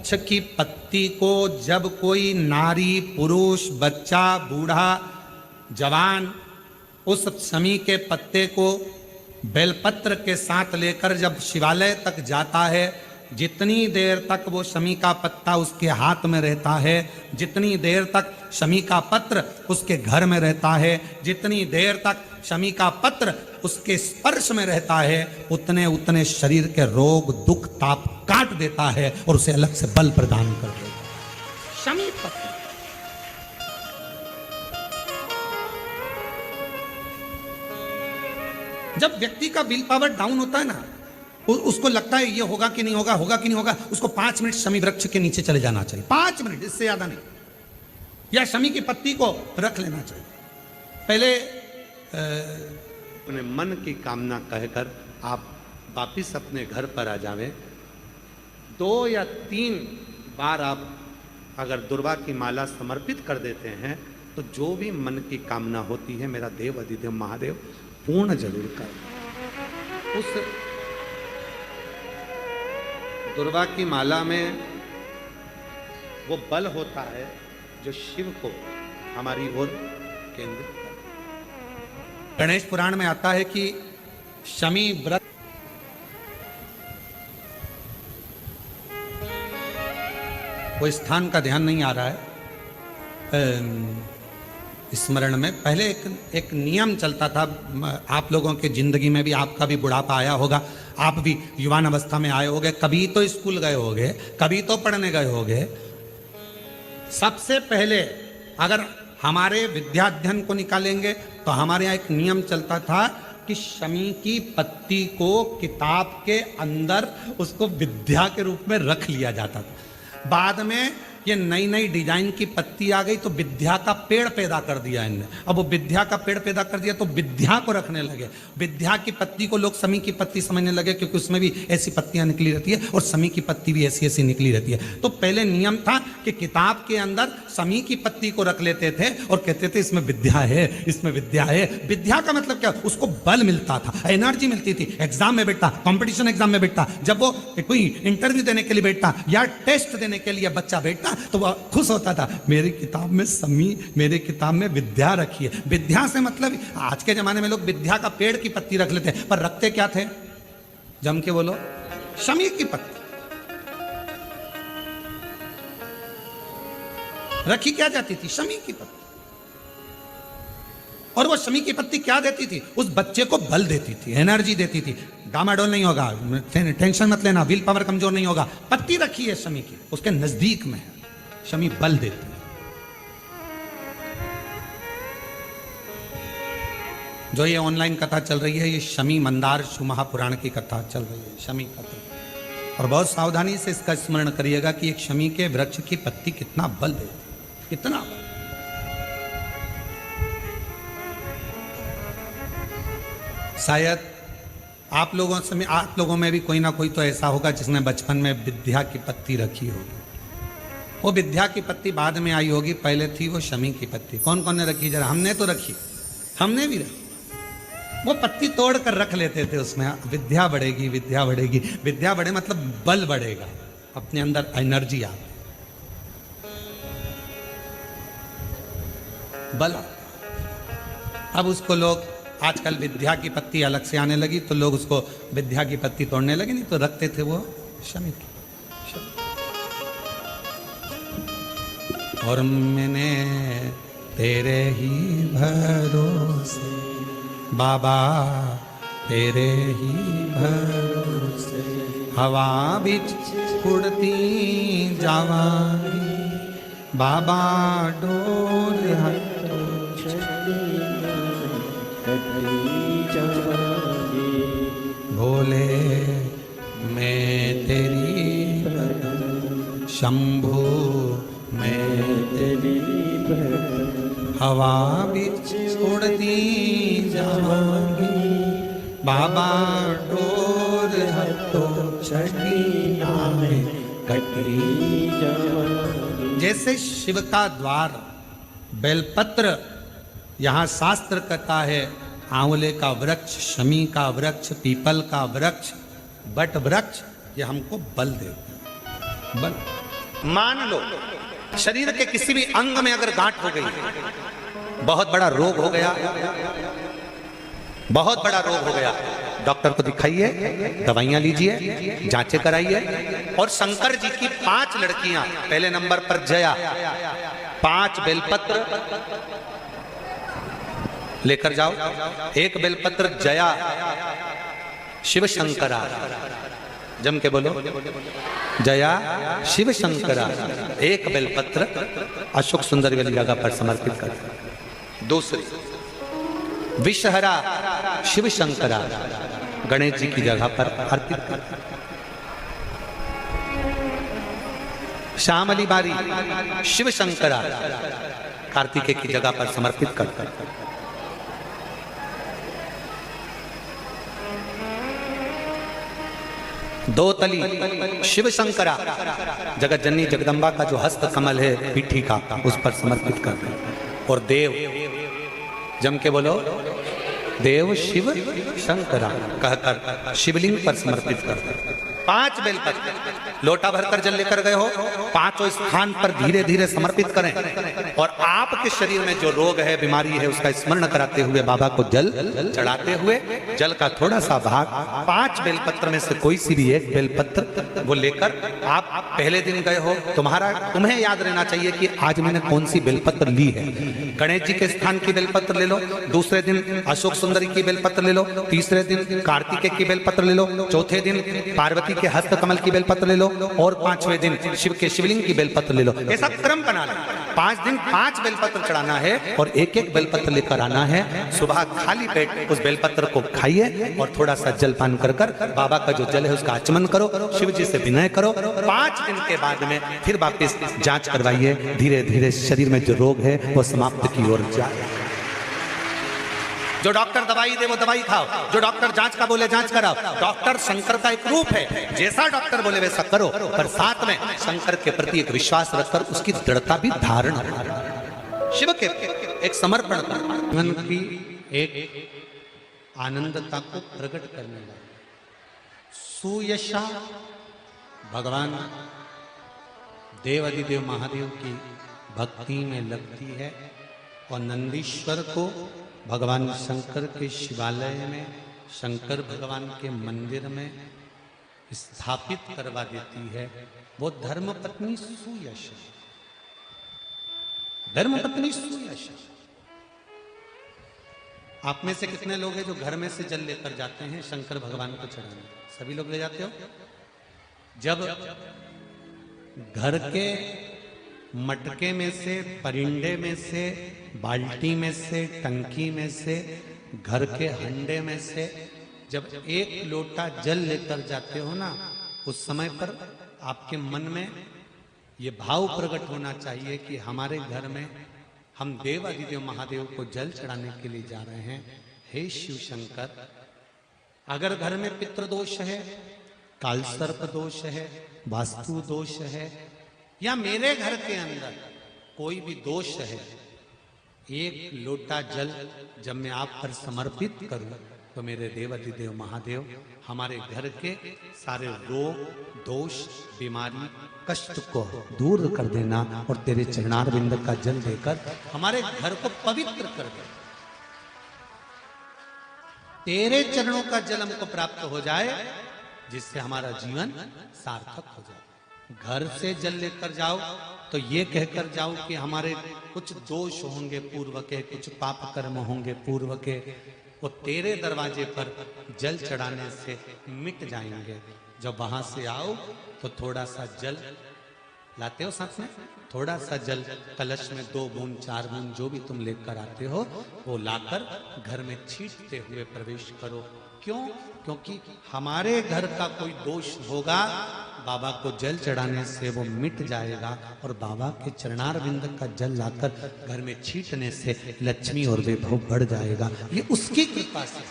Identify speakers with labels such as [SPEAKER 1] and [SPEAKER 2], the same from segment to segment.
[SPEAKER 1] वृक्ष की पत्ती को जब कोई नारी, पुरुष, बच्चा, बूढ़ा, जवान उस शमी के पत्ते को बेलपत्र के साथ लेकर जब शिवालय तक जाता है, जितनी देर तक वो शमी का पत्ता उसके हाथ में रहता है, जितनी देर तक शमी का पत्र उसके घर में रहता है, जितनी देर तक शमी का पत्र उसके स्पर्श में रहता है, उतने उतने शरीर के रोग, दुख, ताप काट देता है और उसे अलग से बल प्रदान कर देता है। शमी पत्र जब व्यक्ति का विल पावर डाउन होता है ना, उसको लगता है ये होगा कि नहीं होगा, होगा कि नहीं होगा, उसको 5 मिनट शमी वृक्ष के नीचे चले जाना चाहिए, 5 मिनट, इससे ज्यादा नहीं, या शमी की पत्ती को रख लेना चाहिए। पहले अपने मन की कामना कहकर आप वापिस अपने घर पर आ जावे। 2 या 3 बार आप अगर दुर्वा की माला समर्पित कर देते हैं तो जो भी मन की कामना होती है मेरा देव अधिदेव महादेव पूर्ण जरूर कर। उस दुर्वा की माला में वो बल होता है जो शिव को हमारी ओर केंद्रित करता है। गणेश पुराण में आता है कि शमी व्रत कोई स्थान का ध्यान नहीं आ रहा है स्मरण में। पहले एक नियम चलता था, आप लोगों के जिंदगी में भी, आपका भी बुढ़ापा आया होगा, आप भी युवान अवस्था में आए होंगे, कभी तो स्कूल गए होंगे, कभी तो पढ़ने गए होंगे। सबसे पहले अगर हमारे विद्याध्ययन को निकालेंगे तो हमारे यहाँ एक नियम चलता था कि शमी की पत्ती को किताब के अंदर उसको विद्या के रूप में रख लिया जाता था। बाद में ये नई नई डिजाइन की पत्ती आ गई तो विद्या का पेड़ पैदा कर दिया इनने। अब वो विद्या का पेड़ पैदा कर दिया तो विद्या को रखने लगे। विद्या की पत्ती को लोग शमी की पत्ती समझने लगे क्योंकि उसमें भी ऐसी पत्तियां निकली रहती है और शमी की पत्ती भी ऐसी ऐसी निकली रहती है। तो पहले नियम था कि किताब के अंदर शमी की पत्ती को रख लेते थे और कहते थे इसमें विद्या है, इसमें विद्या है। विद्या का मतलब क्या? उसको बल मिलता था, एनर्जी मिलती थी। एग्जाम में बैठता, कंपटीशन एग्जाम में बैठता, जब वो कोई इंटरव्यू देने के लिए बैठता या टेस्ट देने के लिए बच्चा बैठता तो वह खुश होता था, मेरी किताब में शमी, मेरे किताब में विद्या रखी है। विद्या से मतलब आज के जमाने में लोग विद्या का पेड़ की पत्ती रख लेते हैं, पर रखते क्या थे? जम के बोलो, शमी की पत्ती रखी क्या जाती थी? शमी की पत्ती। और वो शमी की पत्ती क्या देती थी? उस बच्चे को बल देती थी, एनर्जी देती थी। डामाडोल नहीं होगा, टेंशन मत लेना, विल पावर कमजोर नहीं होगा। पत्ती रखी है शमी की, उसके नजदीक में है, शमी बल देती है। जो ये ऑनलाइन कथा चल रही है, ये शमी मंदार शिव महापुराण की कथा चल रही है, शमी कथा। और बहुत सावधानी से इसका स्मरण करिएगा कि एक शमी के वृक्ष की पत्ती कितना बल देती है, कितना बल। शायद आप लोगों में भी कोई ना कोई तो ऐसा होगा जिसने बचपन में विद्या की पत्ती रखी होगी। वो विद्या की पत्ती बाद में आई होगी, पहले थी वो शमी की पत्ती। कौन कौन ने रखी? जरा हमने तो रखी, हमने भी रखी। वो पत्ती तोड़ कर रख लेते थे, उसमें विद्या बढ़ेगी, विद्या बढ़ेगी। विद्या बढ़े मतलब बल बढ़ेगा, अपने अंदर एनर्जी आ, बल। अब उसको लोग आजकल विद्या की पत्ती अलग से आने लगी तो लोग उसको विद्या की पत्ती तोड़ने लगे, नहीं तो रखते थे वो शमी की। और मैंने तेरे ही भरोसे बाबा, तेरे ही भरोसे हवा बिच उड़ती जावांगी बाबा, डोर हटो भोले, मैं तेरी शंभू, मैं तेरी हवा बिच उड़ती जावांगी बाबा, डोर हटो छठी नामे कटरी जावांगी। जैसे शिव का द्वार बेलपत्र, यहाँ शास्त्र कहता है आंवले का वृक्ष, शमी का वृक्ष, पीपल का वृक्ष, बट वृक्ष, ये हमको बल देते हैं, बल। मान लो शरीर के किसी भी अंग में अगर गांठ हो गई, बहुत बड़ा रोग हो गया, बहुत बड़ा रोग हो गया, डॉक्टर को दिखाइए, दवाइयां लीजिए, जांचें कराइए। और शंकर जी की 5 लड़कियां, पहले नंबर पर जया, 5 बेलपत्र लेकर जाओ। एक बेलपत्र जया शिव शंकरा, जम के बोलो, जया शिव शंकरा। एक बेलपत्र अशोक सुंदरी वाली जगह पर समर्पित कर। दूसरी विषहरा शिव शंकरा, गणेश जी की जगह पर अर्पित कर। श्यामली बारी शिव शंकरा, कार्तिकेय की जगह पर समर्पित कर। दो तली शिव शंकरा, जगत जननी जगदम्बा का जो हस्त कमल है पीठी का, उस पर समर्पित कर। और देव, जम के बोलो, देव शिव शंकरा कहकर शिवलिंग पर समर्पित कर। 5 बेलपत्र लोटा भरकर जल लेकर गए हो, 5 स्थान पर धीरे धीरे समर्पित करें। और आपके शरीर में जो रोग है, बीमारी है, उसका स्मरण कराते हुए बाबा को जल चढ़ाते हुए, जल का थोड़ा सा भाग 5 बेलपत्र में से कोई सी भी एक बेलपत्र वो लेकर, आप पहले दिन गए हो, तुम्हें याद रहना चाहिए कि आज मैंने कौन सी बेलपत्र ली है। गणेश जी के स्थान की बेलपत्र ले लो, दूसरे दिन अशोक सुंदरी की बेलपत्र ले लो, तीसरे दिन कार्तिकेय की बेलपत्र ले लो, चौथे दिन पार्वती के हस्त कमल की बेलपत्र ले लो, और 5वें दिन शिव के शिवलिंग की बेलपत्र ले लो। ऐसा क्रम बना लो। 5 दिन 5 बेलपत्र चढ़ाना है और एक एक बेलपत्र लेकर आना है। सुबह खाली पेट उस बेलपत्र को खाइए और थोड़ा सा जलपान कर बाबा का जो जल है उसका आचमन करो, शिव जी से विनय करो। 5 दिन के बाद में फिर वापिस जांच करवाइए, धीरे धीरे शरीर में जो रोग है वो समाप्त की ओर जाए। जो डॉक्टर दवाई दे वो दवाई खाओ, जो डॉक्टर जांच का बोले जांच कराओ। डॉक्टर शंकर का एक रूप है, जैसा डॉक्टर बोले वैसा करो, पर साथ में शंकर के प्रति एक विश्वास रखकर उसकी दृढ़ता भी धारण करो, शिव के एक समर्पण करो। जीवन की एक आनंदता को प्रकट करने वाला सुयशा भगवान देवाधिदेव महादेव की भक्ति में लगती है। और नंदीश्वर को भगवान शंकर के शिवालय में, शंकर भगवान के मंदिर में स्थापित करवा देती है। वो धर्मपत्नी सुयशा, धर्मपत्नी सुयशा। आप में से कितने लोग हैं जो घर में से जल लेकर जाते हैं शंकर भगवान को चढ़ाने? सभी लोग ले जाते हो। जब घर के मटके में से, परिंडे में से, बाल्टी में से, टंकी में से, घर के हंडे में से जब एक लोटा जल लेकर जाते हो ना, उस समय पर आपके मन में ये भाव प्रकट होना चाहिए कि हमारे घर में हम देवाधिदेव महादेव को जल चढ़ाने के लिए जा रहे हैं। हे शिव शंकर, अगर घर में पितृदोष है, कालसर्प दोष है, वास्तु दोष है, या मेरे घर के अंदर कोई भी दोष है, एक लोटा जल जब मैं आप पर समर्पित करूं तो मेरे देवाधिदेव महादेव हमारे घर के सारे रोग, दोष, बीमारी, कष्ट को दूर कर देना और तेरे चरणारविंद का जल देकर हमारे घर को पवित्र कर दे। तेरे चरणों का जल हमको प्राप्त हो जाए, जिससे हमारा जीवन सार्थक हो जाए। घर से जल लेकर जाओ तो ये कहकर जाओ कि हमारे कुछ दोष होंगे पूर्व के, कुछ पाप कर्म होंगे पूर्व के, वो तेरे दरवाजे पर जल चढ़ाने से मिट जाएंगे। जब वहां से आओ तो थोड़ा सा जल लाते हो साथ में, थोड़ा सा जल कलश में 2 बूंद 4 बूंद जो भी तुम लेकर आते हो वो लाकर घर में छींटते हुए प्रवेश करो। क्यों? क्योंकि हमारे घर का कोई दोष होगा, बाबा को जल चढ़ाने से वो मिट जाएगा और बाबा के चरणारविंद का जल लाकर घर में छींटने से लक्ष्मी और वैभव बढ़ जाएगा। ये उसकी कृपा से,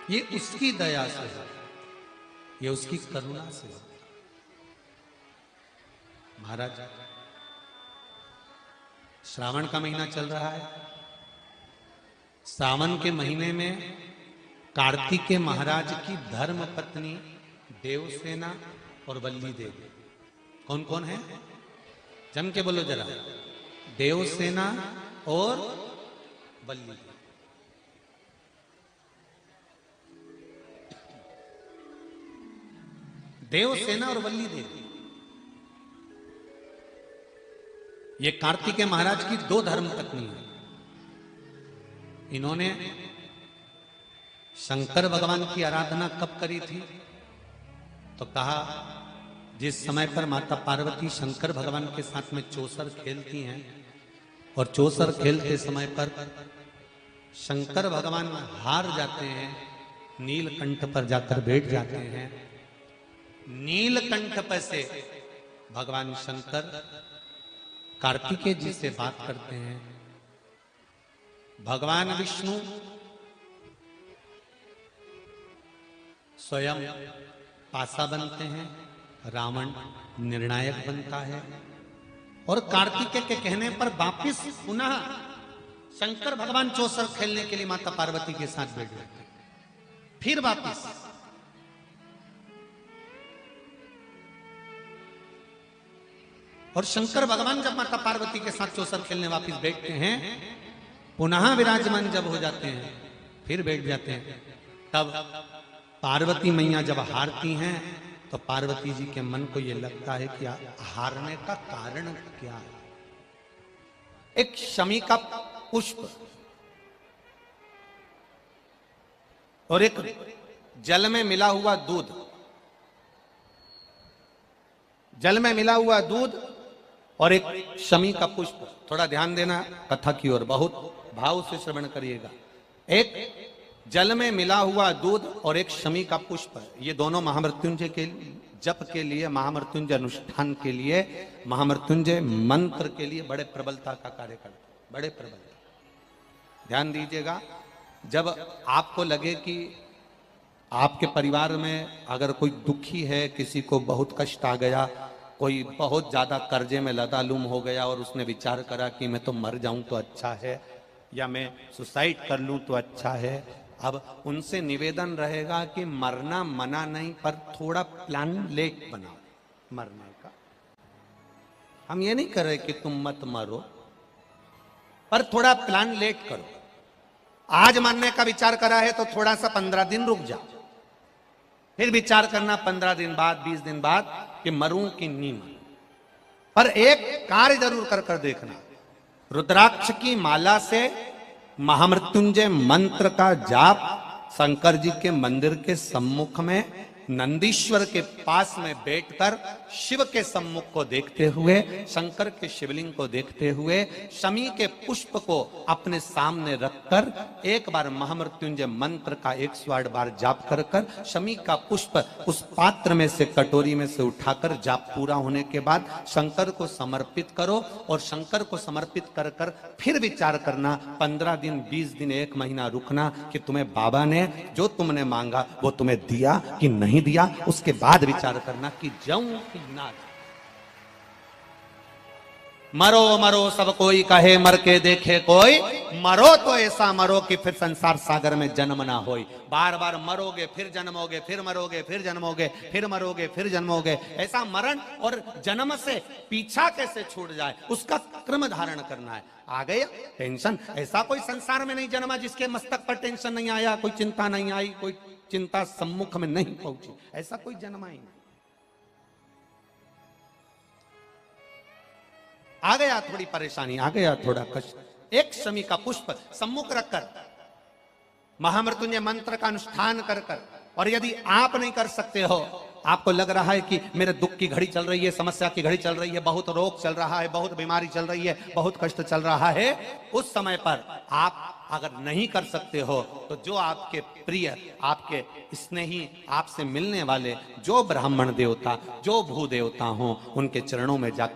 [SPEAKER 1] ये उसकी दया से, ये उसकी करुणा से। महाराज, श्रावण का महीना चल रहा है। सावन के महीने में कार्तिकेय महाराज की धर्म पत्नी देवसेना और वल्ली देवी। कौन कौन है? जम के बोलो जरा। देवसेना और वल्ली देवी। देवसेना और वल्ली देवी ये कार्तिकेय महाराज की 2 धर्म पत्नी है। इन्होंने शंकर भगवान की आराधना कब करी थी? तो कहा जिस समय पर माता पार्वती शंकर भगवान के साथ में चौसर खेलती हैं और चौसर खेलते समय पर शंकर भगवान हार जाते हैं, नीलकंठ पर जाकर बैठ जाते हैं। नीलकंठ पर से भगवान शंकर कार्तिकेय जी से बात करते हैं। भगवान विष्णु स्वयं पासा बनते हैं, रावण निर्णायक बनता है और कार्तिकेय के कहने पर वापिस पुनः शंकर भगवान चौसर खेलने के लिए माता पार्वती के साथ बैठ जाते हैं। फिर वापिस और शंकर भगवान जब माता पार्वती के साथ चौसर खेलने वापिस बैठते हैं, पुनः विराजमान जब हो जाते हैं, फिर बैठ जाते हैं। तब पार्वती मैया जब हारती हैं तो पार्वती जी के मन को यह लगता है कि हारने का कारण क्या है। एक शमी का पुष्प और एक जल में मिला हुआ दूध, जल में मिला हुआ दूध और एक शमी का पुष्प। थोड़ा ध्यान देना कथा की ओर, बहुत भाव से श्रवण करिएगा। एक जल में मिला हुआ दूध और एक शमी का पुष्प, ये दोनों महामृत्युंजय के जप के लिए, महामृत्युंजय अनुष्ठान के लिए, महामृत्युंजय मंत्र के लिए बड़े प्रबलता का कार्य करते, बड़े प्रबलता। ध्यान दीजिएगा, जब आपको लगे कि आपके परिवार में अगर कोई दुखी है, किसी को बहुत कष्ट आ गया, कोई बहुत ज्यादा कर्जे में लदालुम हो गया और उसने विचार करा कि मैं तो मर जाऊं तो अच्छा है या मैं सुसाइड कर लूं तो अच्छा है, अब उनसे निवेदन रहेगा कि मरना मना नहीं, पर थोड़ा प्लान लेट बनाओ मरने का। हम ये नहीं कर रहे कि तुम मत मरो, पर थोड़ा प्लान लेट करो। आज मरने का विचार करा है तो थोड़ा सा 15 दिन रुक जाओ, फिर विचार करना 15 दिन बाद, 20 दिन बाद कि मरूं कि नहीं मरूं। पर एक कार्य जरूर कर कर देखना, रुद्राक्ष की माला से महामृत्युंजय मंत्र का जाप शंकर जी के मंदिर के सम्मुख में नंदीश्वर के पास में बैठकर शिव के सम्मुख को देखते हुए, शंकर के शिवलिंग को देखते हुए, शमी के पुष्प को अपने सामने रखकर एक बार महामृत्युंजय मंत्र का 108 बार जाप कर कर शमी का पुष्प उस पात्र में से, कटोरी में से उठाकर जाप पूरा होने के बाद शंकर को समर्पित करो और शंकर को समर्पित कर कर फिर विचार करना, 15 दिन, 20 दिन, 1 महीना रुकना कि तुम्हें बाबा ने जो तुमने मांगा वो तुम्हें दिया कि नहीं दिया। उसके बाद विचार करना कि जाऊं कि ना जाऊं। मरो मरो सब कोई कहे, मर के देखे कोई, मरो तो ऐसा मरो कि फिर संसार सागर में जन्म ना होई। बार बार मरोगे फिर जन्मोगे, फिर मरोगे फिर जन्मोगे, फिर मरोगे फिर जन्मोगे। ऐसा मरण और जन्म से पीछा कैसे छूट जाए, उसका क्रम धारण करना है। आ गया टेंशन, ऐसा कोई संसार में नहीं जन्मा जिसके मस्तक पर टेंशन नहीं आया, कोई चिंता नहीं आई, कोई चिंता सम्मुख में नहीं पहुंची, ऐसा कोई जन्मा ही नहीं। आ गया थोड़ी परेशानी, आ गया थोड़ा कष्ट, एक शमी का पुष्प सम्मुख रखकर महामृत्युंजय मंत्र का अनुष्ठान कर कर, और यदि आप नहीं कर सकते हो, आपको लग रहा है कि मेरे दुख की घड़ी चल रही है, समस्या की घड़ी चल रही है, बहुत रोग चल रहा है, बहुत बीमारी चल रही है, बहुत कष्ट चल रहा है, उस समय पर आप अगर नहीं कर सकते हो तो जो आपके प्रिय, आपके स्नेही, आपसे मिलने वाले जो ब्राह्मण देवता, जो भू देवता हो, उनके चरणों में जाकर